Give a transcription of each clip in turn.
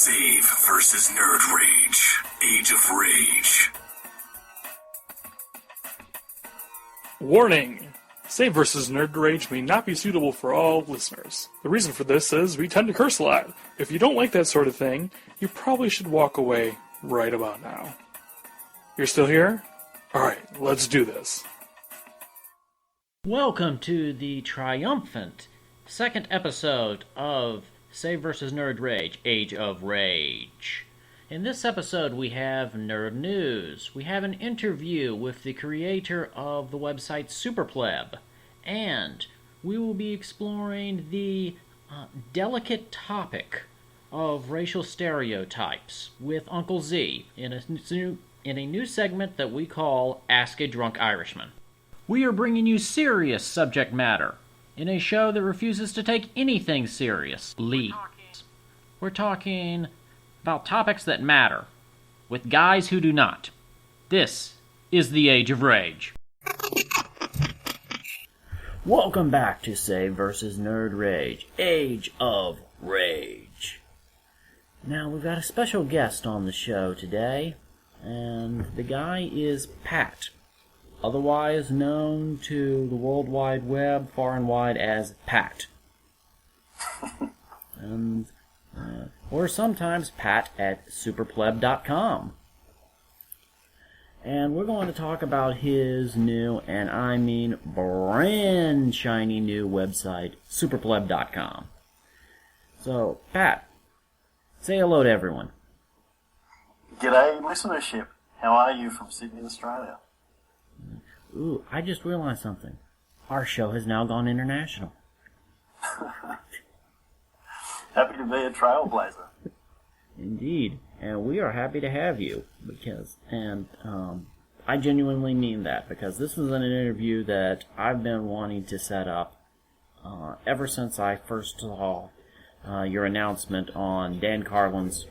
Save versus Nerd Rage. Age of Rage. Warning! Save versus Nerd Rage may not be suitable for all listeners. The reason for this is we tend to curse a lot. If you don't like that sort of thing, you probably should walk away right about now. You're still here? Alright, let's do this. Welcome to the triumphant second episode of Save vs. Nerd Rage, Age of Rage. In this episode we have nerd news, we have an interview with the creator of the website Superpleb, and we will be exploring the delicate topic of racial stereotypes with Uncle Z in a new segment that we call Ask a Drunk Irishman. We are bringing you serious subject matter in a show that refuses to take anything seriously. We're talking about topics that matter with guys who do not. This is the Age of Rage. Welcome back to Save vs. Nerd Rage, Age of Rage. Now, we've got a special guest on the show today, and the guy is Pat, otherwise known to the World Wide Web far and wide as Pat. And, or sometimes Pat at superpleb.com. And we're going to talk about his new, and I mean brand shiny new website, superpleb.com. So, Pat, say hello to everyone. G'day, listenership. How are you from Sydney, Australia? Ooh, I just realized something. Our show has now gone international. Happy to be a trailblazer. Indeed, and we are happy to have you, I genuinely mean that, because this is an interview that I've been wanting to set up ever since I first saw your announcement on Dan Carlin's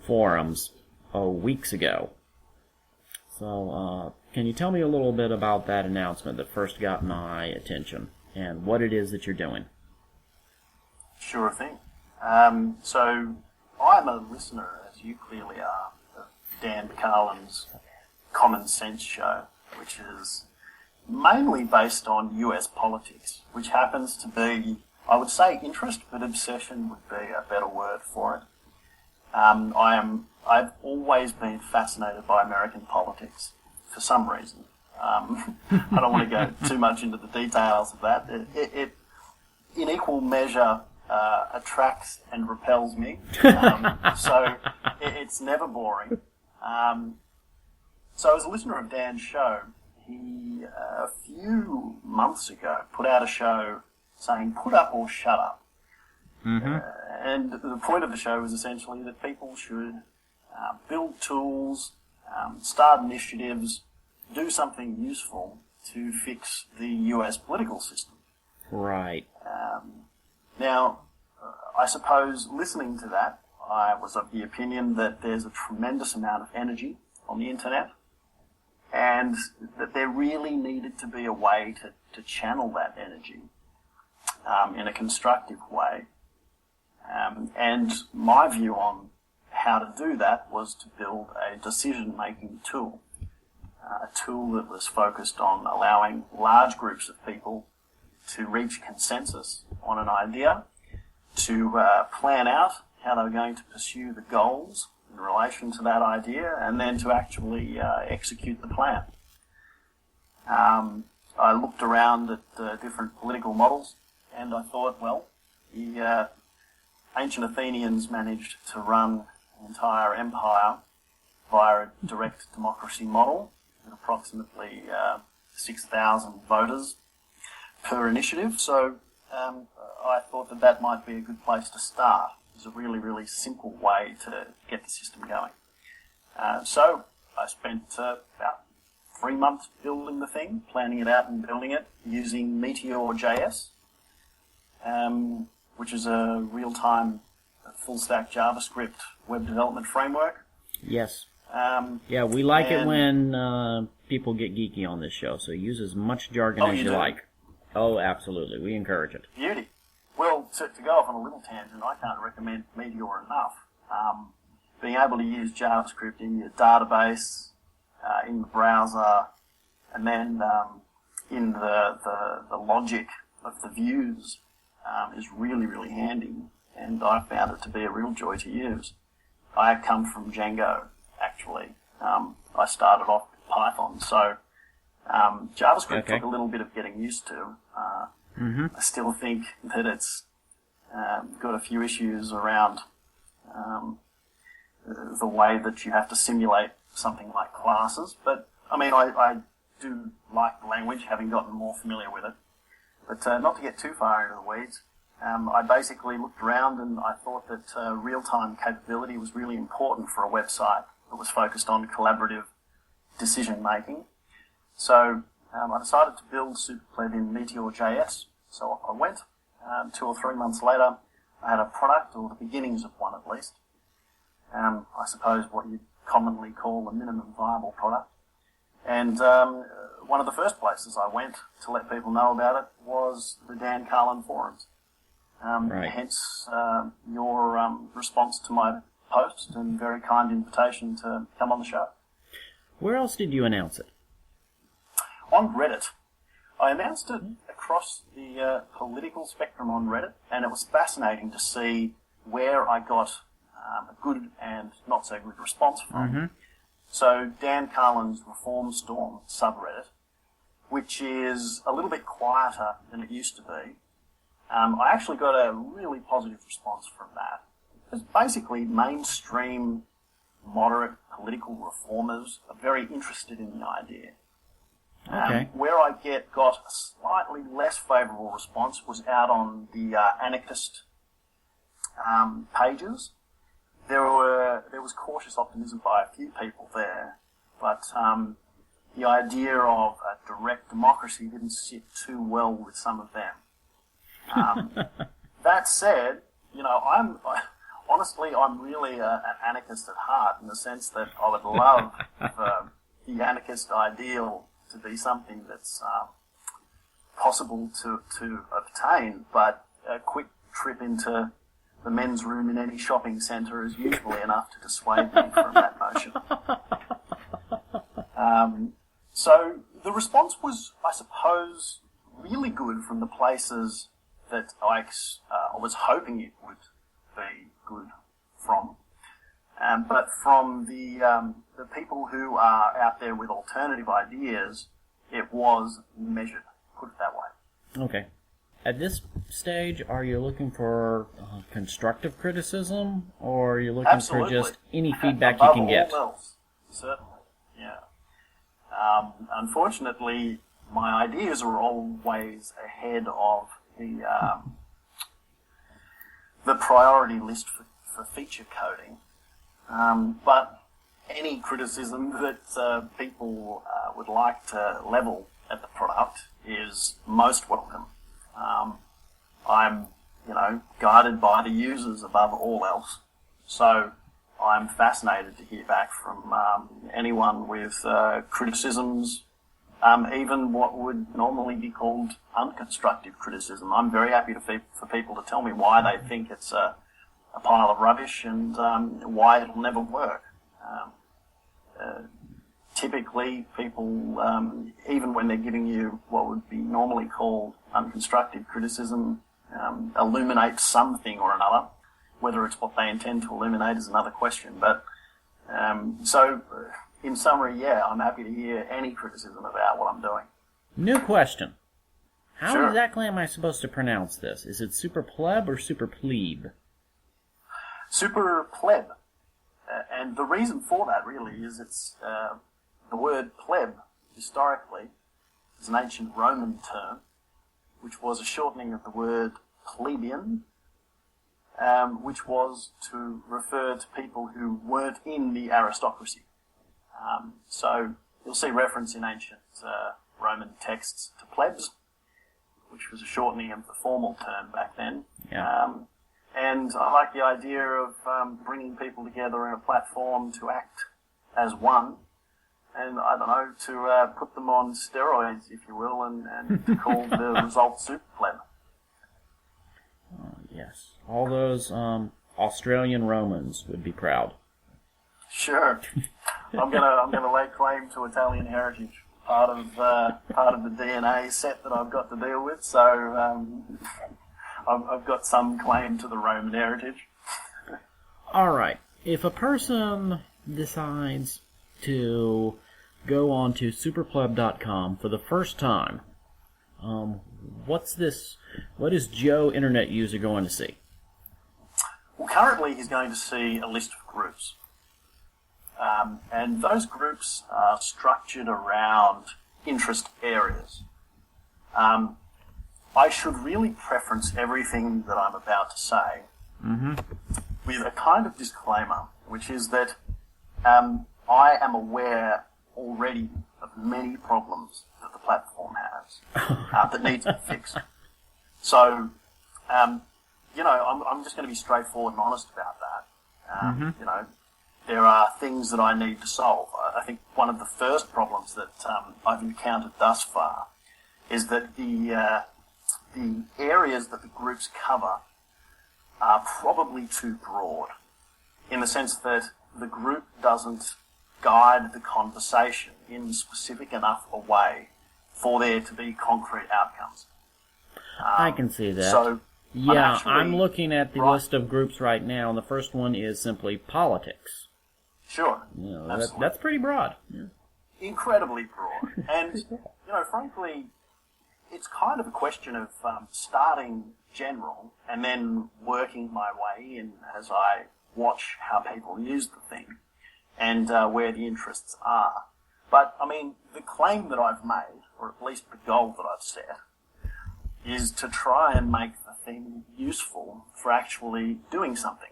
forums weeks ago. So, can you tell me a little bit about that announcement that first got my attention, and what it is that you're doing? Sure thing. So, I'm a listener, as you clearly are, of Dan Carlin's Common Sense show, which is mainly based on US politics, which happens to be, I would say interest, but obsession would be a better word for it. I've always been fascinated by American politics, for some reason. I don't want to go too much into the details of that. It in equal measure, attracts and repels me. So it's never boring. So as a listener of Dan's show, he, a few months ago, put out a show saying, "Put up or shut up." Mm-hmm. And the point of the show is essentially that people should build tools, start initiatives, do something useful to fix the US political system. Right. Now, I suppose listening to that, I was of the opinion that there's a tremendous amount of energy on the internet, and that there really needed to be a way to channel that energy in a constructive way. And my view on how to do that was to build a decision-making tool, a tool that was focused on allowing large groups of people to reach consensus on an idea, to plan out how they were going to pursue the goals in relation to that idea, and then to actually execute the plan. I looked around at different political models, and I thought, well, the ancient Athenians managed to run an entire empire via a direct democracy model with approximately 6,000 voters per initiative. So I thought that might be a good place to start. It's a really, really simple way to get the system going. So I spent about 3 months building the thing, planning it out and building it using Meteor.js, which is a real-time full-stack JavaScript web development framework. Yes. Yeah, we like it when people get geeky on this show, so use as much jargon as you like. Oh, absolutely. We encourage it. Beauty. Well, to go off on a little tangent, I can't recommend Meteor enough. Being able to use JavaScript in your database, in the browser, and then in the logic of the views is really, really handy, and I found it to be a real joy to use. I come from Django, actually. I started off with Python, so JavaScript took a little bit of getting used to. I still think that it's got a few issues around the way that you have to simulate something like classes, but I mean, I do like the language, having gotten more familiar with it. But not to get too far into the weeds, I basically looked around and I thought that real-time capability was really important for a website that was focused on collaborative decision-making. So I decided to build Superpleb in Meteor.js. So off I went. 2 or 3 months later, I had a product, or the beginnings of one at least. I suppose what you'd commonly call a minimum viable product. And one of the first places I went to let people know about it was the Dan Carlin forums. Hence your response to my post and very kind invitation to come on the show. Where else did you announce it? On Reddit. I announced it across the political spectrum on Reddit, and it was fascinating to see where I got a good and not so good response from. So Dan Carlin's Reform Storm subreddit, which is a little bit quieter than it used to be, I actually got a really positive response from that. Because basically mainstream moderate political reformers are very interested in the idea. Where I got a slightly less favourable response was out on the anarchist pages. There was cautious optimism by a few people there, but the idea of a direct democracy didn't sit too well with some of them. That said, honestly, I'm really an anarchist at heart, in the sense that I would love for the anarchist ideal to be something that's possible to obtain, but a quick trip into the men's room in any shopping centre is usually enough to dissuade me from that notion. So the response was, I suppose, really good from the places that I was hoping it would be good from. But from the people who are out there with alternative ideas, it was measured, put it that way. Okay. At this stage, are you looking for constructive criticism, or are you looking for just any feedback you can get? Above all else, certainly, yeah. Unfortunately, my ideas are always ahead of the priority list for feature coding. But any criticism that people would like to level at the product is most welcome. I'm, guided by the users above all else. So I'm fascinated to hear back from anyone with criticisms, even what would normally be called unconstructive criticism. I'm very happy for people to tell me why they think it's a pile of rubbish and why it'll never work. Typically, people, even when they're giving you what would be normally called unconstructive criticism, illuminate something or another. Whether it's what they intend to illuminate is another question. But so, in summary, yeah, I'm happy to hear any criticism about what I'm doing. New question. How Sure. exactly am I supposed to pronounce this? Is it super pleb or super plebe? Super pleb. And the reason for that, really, is it's the word pleb, historically, is an ancient Roman term, which was a shortening of the word plebeian, which was to refer to people who weren't in the aristocracy. So you'll see reference in ancient Roman texts to plebs, which was a shortening of the formal term back then. Yeah. And I like the idea of bringing people together in a platform to act as one, and I don't know, to put them on steroids, if you will, and to call the result super pleb. Yes. All those Australian Romans would be proud. Sure. I'm gonna lay claim to Italian heritage. Part of the DNA set that I've got to deal with. So I've got some claim to the Roman heritage. All right. If a person decides to go on to superpleb.com for the first time, what is Joe, internet user, going to see? Well, currently he's going to see a list of groups. And those groups are structured around interest areas. I should really preference everything that I'm about to say with a kind of disclaimer, which is that I am aware already of many problems that the platform has that need to be fixed. So, I'm just going to be straightforward and honest about that. There are things that I need to solve. I think one of the first problems that I've encountered thus far is that the areas that the groups cover are probably too broad, in the sense that the group doesn't guide the conversation in specific enough a way for there to be concrete outcomes. I can see that. So, yeah, I'm looking at the list of groups right now, and the first one is simply politics. Sure. That's pretty broad. Yeah. Incredibly broad. And, frankly, it's kind of a question of starting general and then working my way in as I watch how people use the thing and where the interests are. But, the claim that I've made, or at least the goal that I've set, is to try and make the thing useful for actually doing something,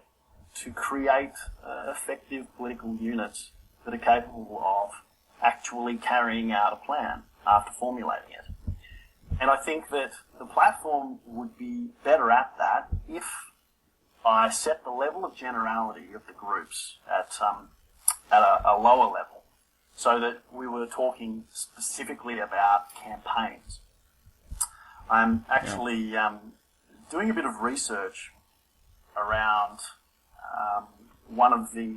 to create effective political units that are capable of actually carrying out a plan after formulating it. And I think that the platform would be better at that if I set the level of generality of the groups at a lower level, so that we were talking specifically about campaigns. I'm actually doing a bit of research around one of the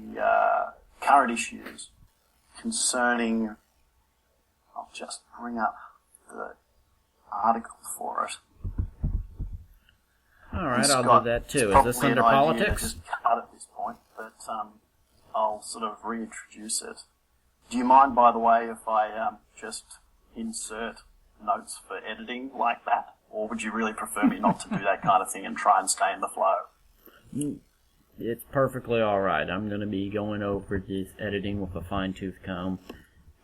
current issues concerning, I'll just bring up the article for it. All right, I'll do that too. Is this under politics? Just cut at this point, but I'll sort of reintroduce it. Do you mind, by the way, if I just insert notes for editing like that? Or would you really prefer me not to do that kind of thing and try and stay in the flow? It's perfectly all right. I'm going to be going over this editing with a fine-tooth comb.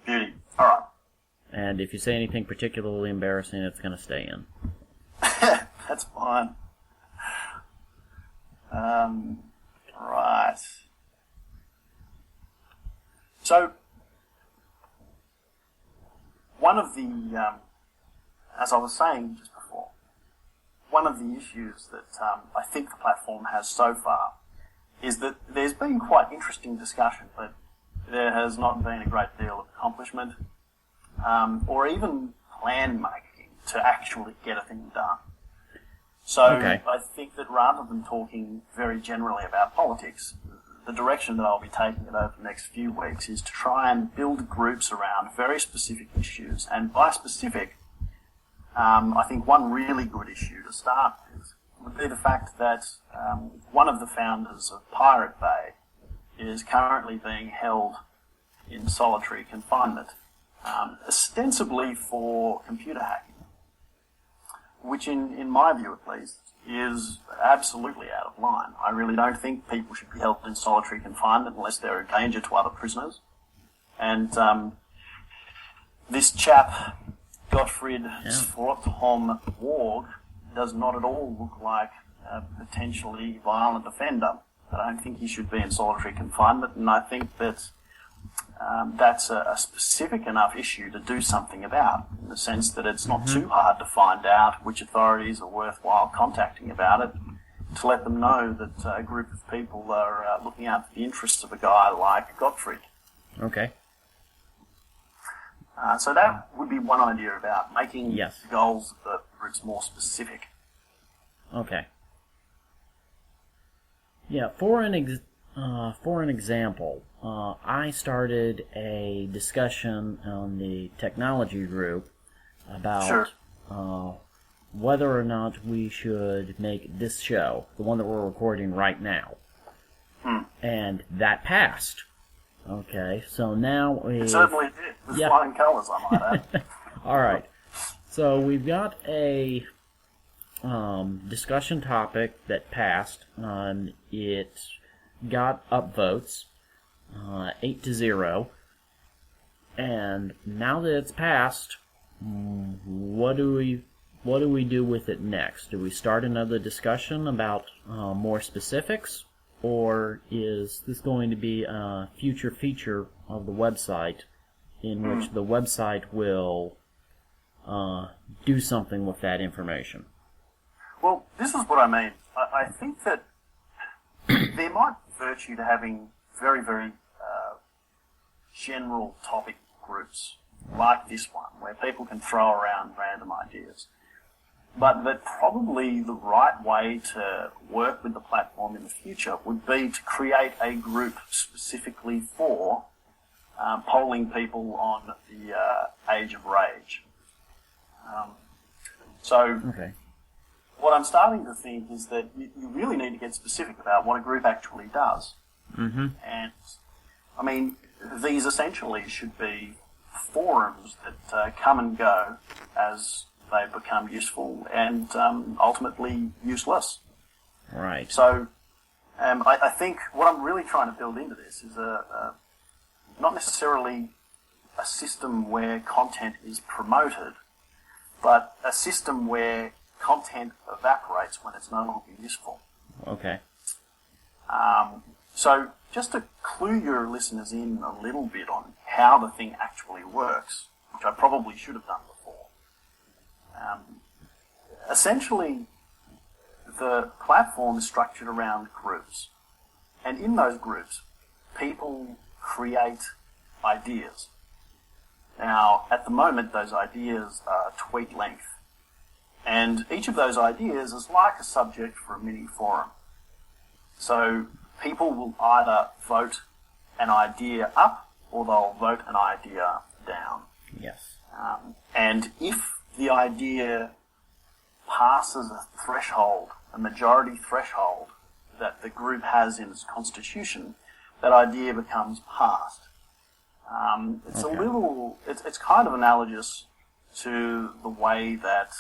Beauty. All right. And if you say anything particularly embarrassing, it's going to stay in. That's fine. Right. So, one of the, as I was saying just before, one of the issues that I think the platform has so far is that there's been quite interesting discussion, but there has not been a great deal of accomplishment or even plan making to actually get a thing done. So I think that rather than talking very generally about politics, the direction that I'll be taking it over the next few weeks is to try and build groups around very specific issues. And by specific, I think one really good issue to start with would be the fact that one of the founders of Pirate Bay is currently being held in solitary confinement, ostensibly for computer hacking, which in my view at least is absolutely out of line. I really don't think people should be held in solitary confinement unless they're a danger to other prisoners. And this chap, Gottfried Swartholm Warg, does not at all look like a potentially violent offender. I don't think he should be in solitary confinement, and I think that that's a specific enough issue to do something about, in the sense that it's not too hard to find out which authorities are worthwhile contacting about it, to let them know that a group of people are looking out for the interests of a guy like Gottfried. Okay. So that would be one idea about making the goals of the groups more specific. Okay. Yeah, for an example, I started a discussion on the technology group about whether or not we should make this show, the one that we're recording right now. And that passed. Okay, so now It certainly did. With flying colours, I might add. Alright, so we've got a discussion topic that passed. It got upvotes, 8-0. And now that it's passed, what do we do with it next? Do we start another discussion about more specifics, or is this going to be a future feature of the website in which the website will do something with that information? Well, this is what I mean. I think that there might be virtue to having very, very general topic groups like this one, where people can throw around random ideas. But that probably the right way to work with the platform in the future would be to create a group specifically for polling people on the Age of Rage. What I'm starting to think is that you really need to get specific about what a group actually does. And, I mean, these essentially should be forums that come and go as they become useful and ultimately useless. Right. So I think what I'm really trying to build into this is not necessarily a system where content is promoted, but a system where content evaporates when it's no longer useful. Okay. So just to clue your listeners in a little bit on how the thing actually works, which I probably should have done before. Essentially, the platform is structured around groups. And in those groups, people create ideas. Now, at the moment, those ideas are tweet length. And each of those ideas is like a subject for a mini forum. So people will either vote an idea up or they'll vote an idea down. Yes. And if the idea passes a threshold, a majority threshold that the group has in its constitution, that idea becomes passed. It's kind of analogous to the way that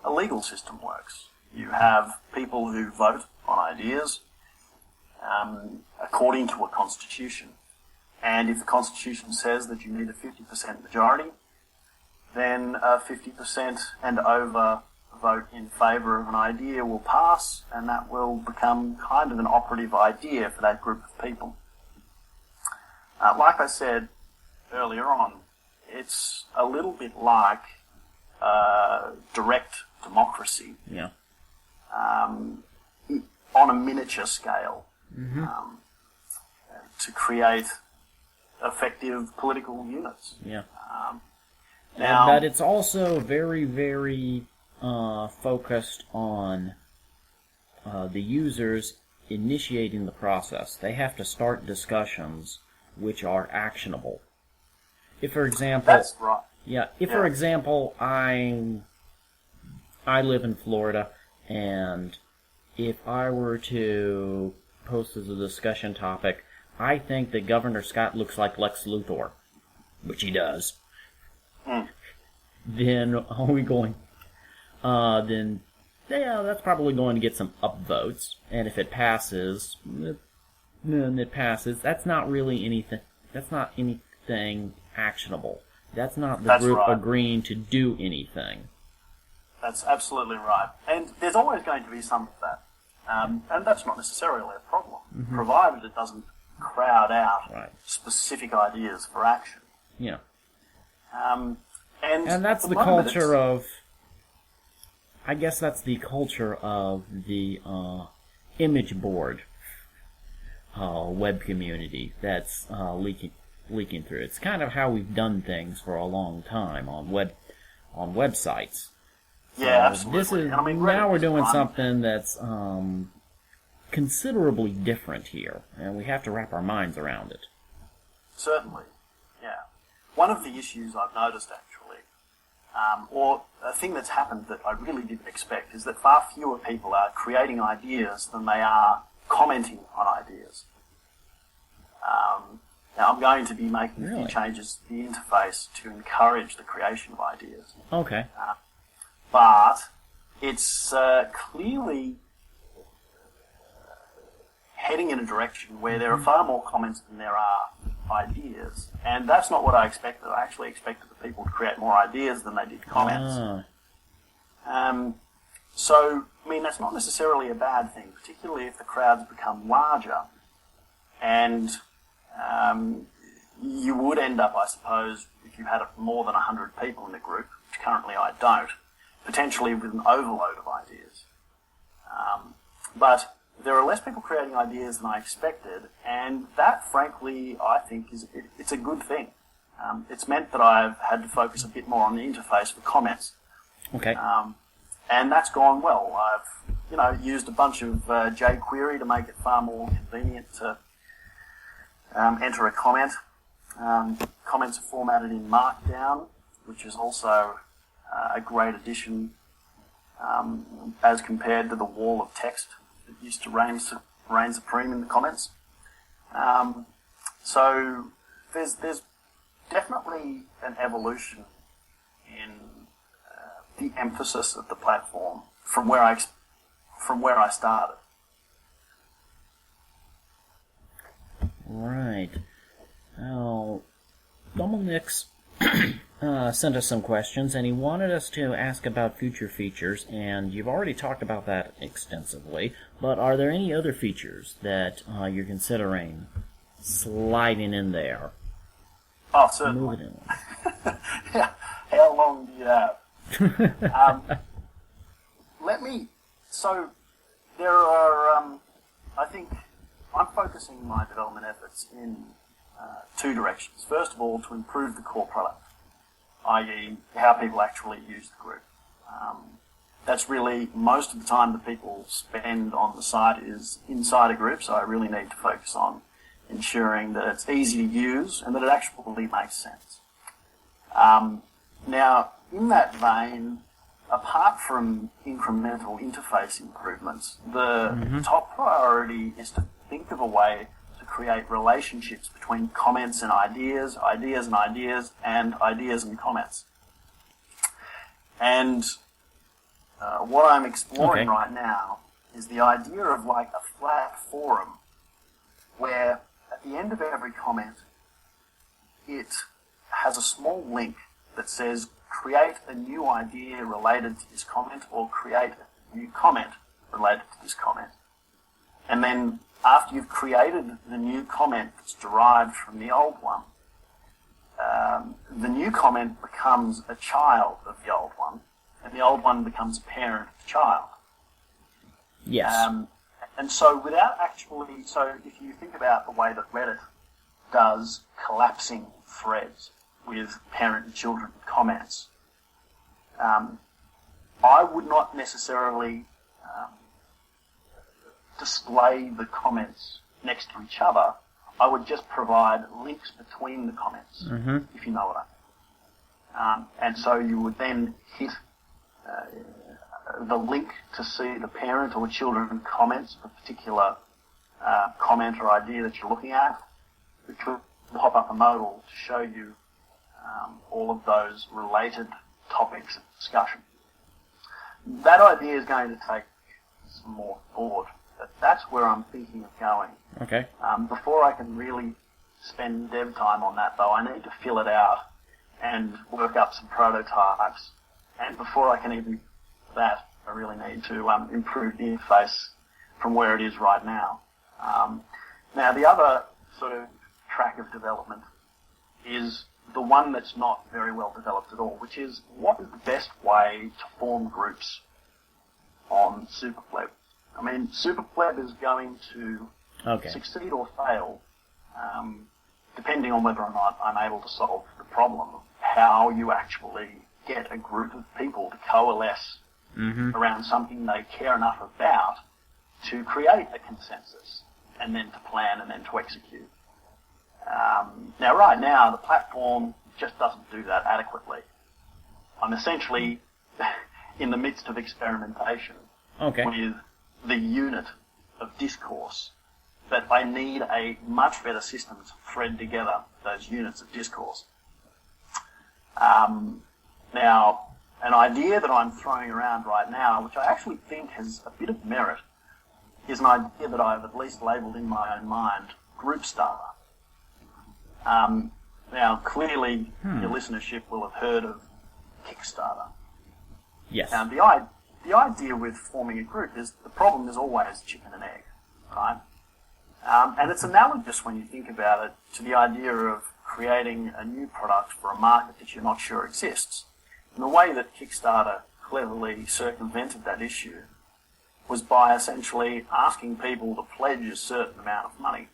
a legal system works. You have people who vote on ideas according to a constitution. And if the constitution says that you need a 50% majority, then a 50% and over vote in favour of an idea will pass, and that will become kind of an operative idea for that group of people. Like I said earlier on, it's a little bit like direct democracy. Yeah. On a miniature scale, to create effective political units. Yeah. Now, but it's also very, very focused on the users initiating the process. They have to start discussions which are actionable. If, for example, that's right. Yeah. If, for example, I live in Florida, and if I were to post as a discussion topic, I think that Governor Scott looks like Lex Luthor, which he does. Then are we going? Then that's probably going to get some upvotes, and if it passes, then it passes. That's not really anything. That's not anything actionable. That's not the group agreeing to do anything. That's absolutely right. And there's always going to be some of that. And that's not necessarily a problem, provided it doesn't crowd out specific ideas for action. Yeah. And that's the culture of... I guess that's the culture of the image board web community that's leaking through. It's kind of how we've done things for a long time on websites. Yeah, absolutely. This is, now we're doing something that's considerably different here, and we have to wrap our minds around it. Certainly, yeah. One of the issues I've noticed, actually, or a thing that's happened that I really didn't expect, is that far fewer people are creating ideas than they are commenting on ideas. Now, I'm going to be making a few changes to the interface to encourage the creation of ideas. Okay. But it's clearly heading in a direction where there are far more comments than there are ideas. And that's not what I expected. I actually expected the people to create more ideas than they did comments. So, I mean, that's not necessarily a bad thing, particularly if the crowds become larger. And you would end up, I suppose, if you had more than 100 people in a group, which currently I don't, potentially with an overload of ideas. But there are less people creating ideas than I expected, and that, frankly, I think it's a good thing. It's meant that I've had to focus a bit more on the interface for comments. Okay. And that's gone well. I've, used a bunch of jQuery to make it far more convenient to enter a comment. Comments are formatted in Markdown, which is also a great addition as compared to the wall of text that used to reign supreme in the comments. So there's definitely an evolution in the emphasis of the platform from where I started. Right. Now, Dominic's sent us some questions, and he wanted us to ask about future features, and you've already talked about that extensively, but are there any other features that you're considering sliding in there? Oh, certainly. Yeah. How long do you have? So there are, I think, I'm focusing my development efforts in two directions. First of all, to improve the core product, i.e. how people actually use the group. That's really most of the time that people spend on the site is inside a group, so I really need to focus on ensuring that it's easy to use and that it actually makes sense. Now, in that vein, apart from incremental interface improvements, the top priority is to think of a way to create relationships between comments and ideas, ideas and ideas, and ideas and comments. And what I'm exploring right now is the idea of like a flat forum where at the end of every comment it has a small link that says create a new idea related to this comment or create a new comment related to this comment. And then after you've created the new comment that's derived from the old one, the new comment becomes a child of the old one, and the old one becomes a parent of the child. Yes. And so if you think about the way that Reddit does collapsing threads with parent and children comments, I would not necessarily display the comments next to each other. I would just provide links between the comments, if you know what I mean. And so you would then hit the link to see the parent or children comments of a particular comment or idea that you're looking at, which will pop up a modal to show you all of those related topics of discussion. That idea is going to take some more thought, but that's where I'm thinking of going. Okay. Before I can really spend dev time on that, though, I need to fill it out and work up some prototypes. And before I can even do that, I really need to improve the interface from where it is right now. Now, the other sort of track of development is the one that's not very well developed at all, which is what is the best way to form groups on Superpleb. I mean, Superpleb is going to succeed or fail, depending on whether or not I'm able to solve the problem of how you actually get a group of people to coalesce around something they care enough about to create a consensus and then to plan and then to execute. Now, right now, the platform just doesn't do that adequately. I'm essentially in the midst of experimentation with the unit of discourse, but I need a much better system to thread together those units of discourse. Now, an idea that I'm throwing around right now, which I actually think has a bit of merit, is an idea that I've at least labelled in my own mind, group starter. Now, clearly, your listenership will have heard of Kickstarter. Yes. Now, the idea with forming a group is the problem is always chicken and egg, right? And it's analogous when you think about it to the idea of creating a new product for a market that you're not sure exists. And the way that Kickstarter cleverly circumvented that issue was by essentially asking people to pledge a certain amount of money,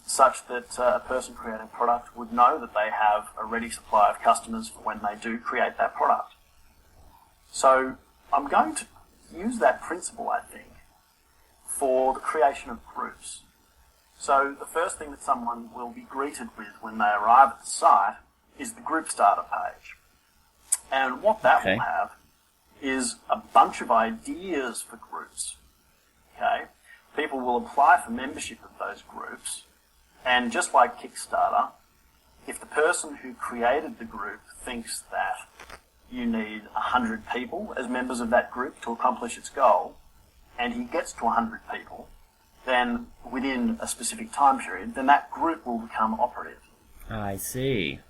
such that a person creating a product would know that they have a ready supply of customers for when they do create that product. So I'm going to use that principle, I think, for the creation of groups. So the first thing that someone will be greeted with when they arrive at the site is the group starter page. And what that will have is a bunch of ideas for groups. Okay? People will apply for membership of those groups, and just like Kickstarter, if the person who created the group thinks that you need 100 people as members of that group to accomplish its goal, and he gets to 100 people, then within a specific time period, then that group will become operative. I see.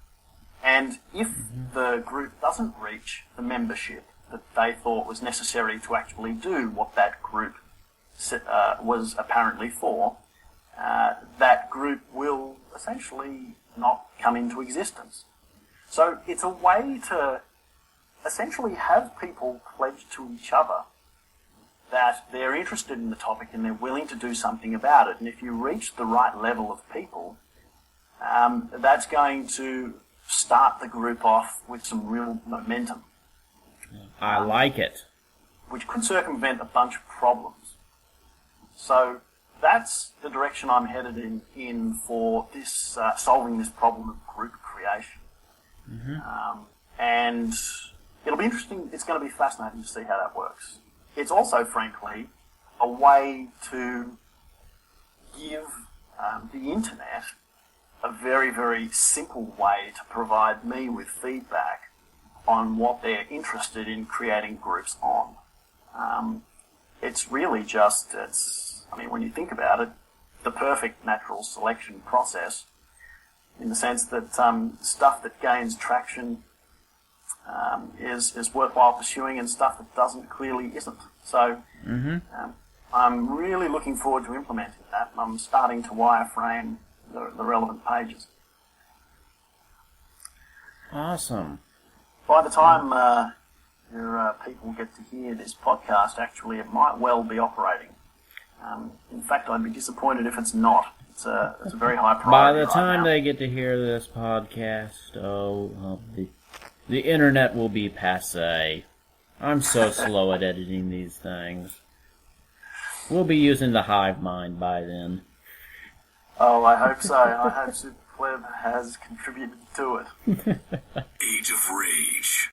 And if the group doesn't reach the membership that they thought was necessary to actually do what that group was apparently for, that group will essentially not come into existence. So it's a way to essentially have people pledge to each other that they're interested in the topic and they're willing to do something about it. And if you reach the right level of people, that's going to start the group off with some real momentum. I like it. Which could circumvent a bunch of problems. So that's the direction I'm headed in for this solving this problem of group creation. And it'll be interesting. It's going to be fascinating to see how that works. It's also, frankly, a way to give the internet a very, very simple way to provide me with feedback on what they're interested in creating groups on. It's really just, when you think about it, the perfect natural selection process in the sense that stuff that gains traction is worthwhile pursuing and stuff that doesn't clearly isn't. So I'm really looking forward to implementing that. I'm starting to wireframe the relevant pages. Awesome. By the time your people get to hear this podcast, actually, it might well be operating. In fact, I'd be disappointed if it's not. It's a very high priority. By the time right now. they get to hear this podcast, the internet will be passé. I'm so slow at editing these things. We'll be using the hive mind by then. Oh, I hope so. I hope SuperCleb has contributed to it. Age of Rage.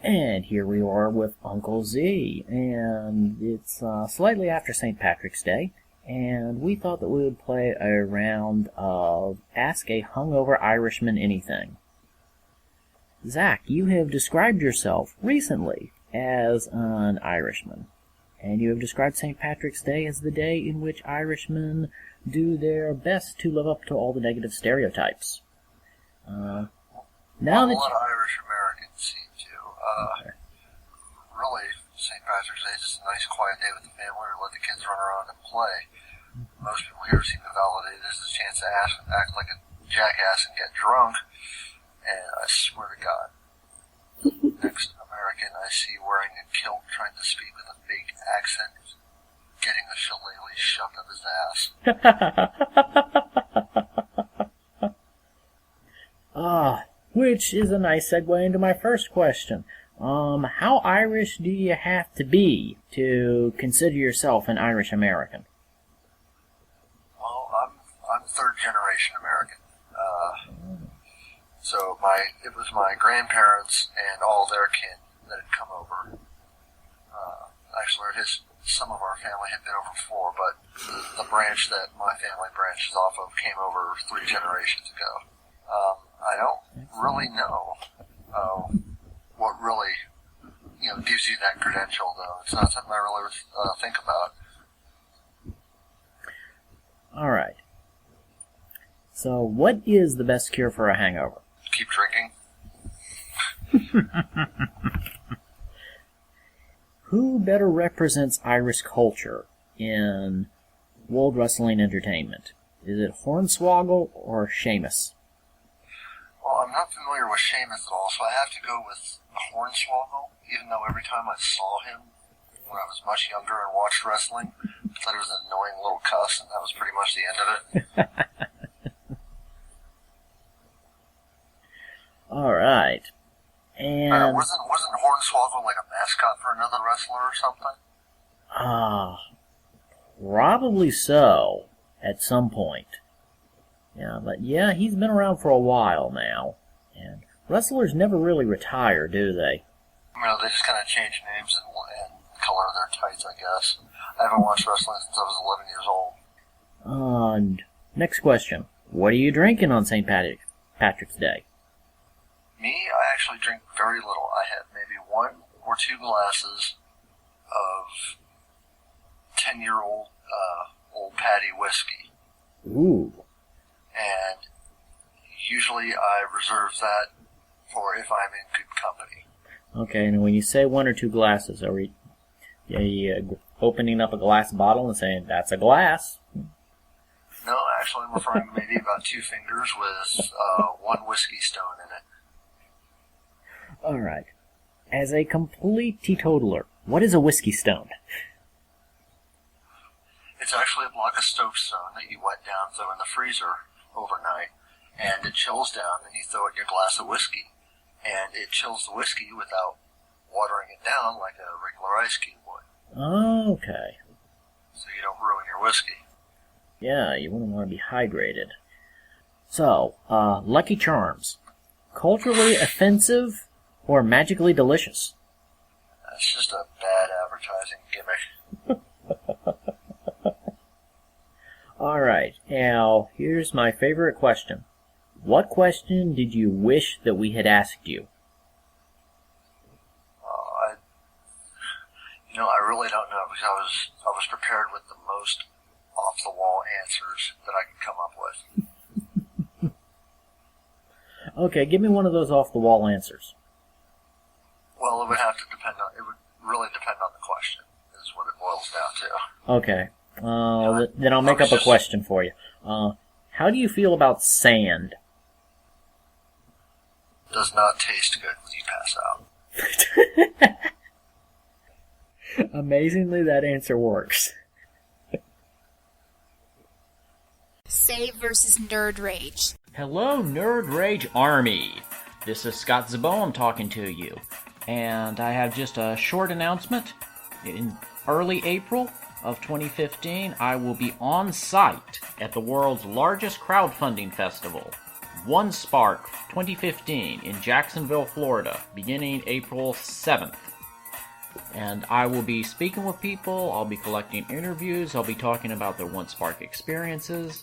And here we are with Uncle Z, and it's slightly after St. Patrick's Day, and we thought that we would play a round of Ask a Hungover Irishman Anything. Zach, you have described yourself recently as an Irishman, and you have described St. Patrick's Day as the day in which Irishmen do their best to live up to all the negative stereotypes. Now that a lot of Irish Americans seem to. Really, St. Patrick's Day is just a nice quiet day with the family, or let the kids run around and play. Most people here seem to validate this as a chance to act like a jackass and get drunk. And I swear to God, next American I see wearing a kilt trying to speak with a fake accent is getting a shillelagh shoved up his ass. Which is a nice segue into my first question. How Irish do you have to be to consider yourself an Irish American? Well, I'm third generation American. So it was my grandparents and all their kin that had come over. Actually, some of our family had been over before, but the branch that my family branches off of came over 3 generations ago. I don't really know what really gives you that credential, though. It's not something I really think about. All right. So, what is the best cure for a hangover? Keep drinking. Who better represents Irish culture in World Wrestling Entertainment? Is it Hornswoggle or Sheamus? Well, I'm not familiar with Sheamus at all, so I have to go with Hornswoggle, even though every time I saw him when I was much younger and watched wrestling, I thought he was an annoying little cuss, and that was pretty much the end of it. All right. And wasn't Hornswoggle like a mascot for another wrestler or something? Probably so, at some point. Yeah, but yeah, he's been around for a while now. And wrestlers never really retire, do they? They just kind of change names and color of their tights, I guess. I haven't watched wrestling since I was 11 years old. And next question. What are you drinking on St. Patrick's Day? Me, I actually drink very little. I have maybe 1 or 2 glasses of 10-year-old Old Paddy whiskey. Ooh. And usually I reserve that for if I'm in good company. Okay, and when you say 1 or 2 glasses, are you opening up a glass bottle and saying, that's a glass? No, actually I'm referring to maybe about 2 fingers with 1 whiskey stone in it. All right. As a complete teetotaler, what is a whiskey stone? It's actually a block of soapstone that you wet down, throw in the freezer overnight, and it chills down, and you throw it in your glass of whiskey. And it chills the whiskey without watering it down like a regular ice cube would. Okay. So you don't ruin your whiskey. Yeah, you wouldn't want to be hydrated. So, Lucky Charms. Culturally offensive or magically delicious? That's just a bad advertising gimmick. Alright, now, here's my favorite question. What question did you wish that we had asked you? I really don't know, because I was prepared with the most off-the-wall answers that I could come up with. Okay, give me one of those off-the-wall answers. Well, it would really depend on the question, is what it boils down to. Okay, then I'll make up a question for you. How do you feel about sand? Does not taste good when you pass out. Amazingly, that answer works. Save versus Nerd Rage. Hello, Nerd Rage Army. This is Scott Zabo. I'm talking to you. And I have just a short announcement. In early April of 2015, I will be on site at the world's largest crowdfunding festival, One Spark 2015 in Jacksonville, Florida, beginning April 7th. And I will be speaking with people, I'll be collecting interviews, I'll be talking about their One Spark experiences.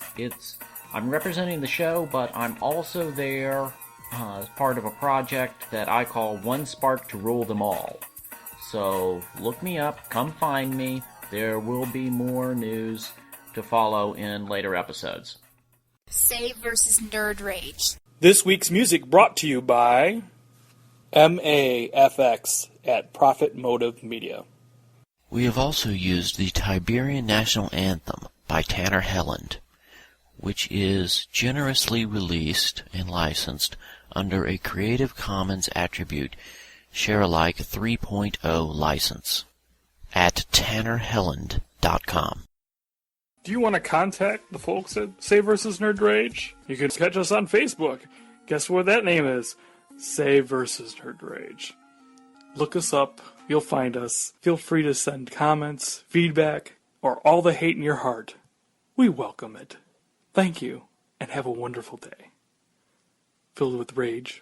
I'm representing the show, but I'm also there as part of a project that I call One Spark to Rule Them All. So look me up, come find me, there will be more news to follow in later episodes. Save versus Nerd Rage. This week's music brought to you by MAFX at Profit Motive Media. We have also used the Tiberian National Anthem by Tanner Helland, which is generously released and licensed under a Creative Commons Attribute Share-alike 3.0 license at tannerhelland.com. Do you want to contact the folks at Save vs. Nerd Rage? You can catch us on Facebook. Guess what that name is? Save vs. Nerd Rage. Look us up. You'll find us. Feel free to send comments, feedback, or all the hate in your heart. We welcome it. Thank you, and have a wonderful day. Filled with rage.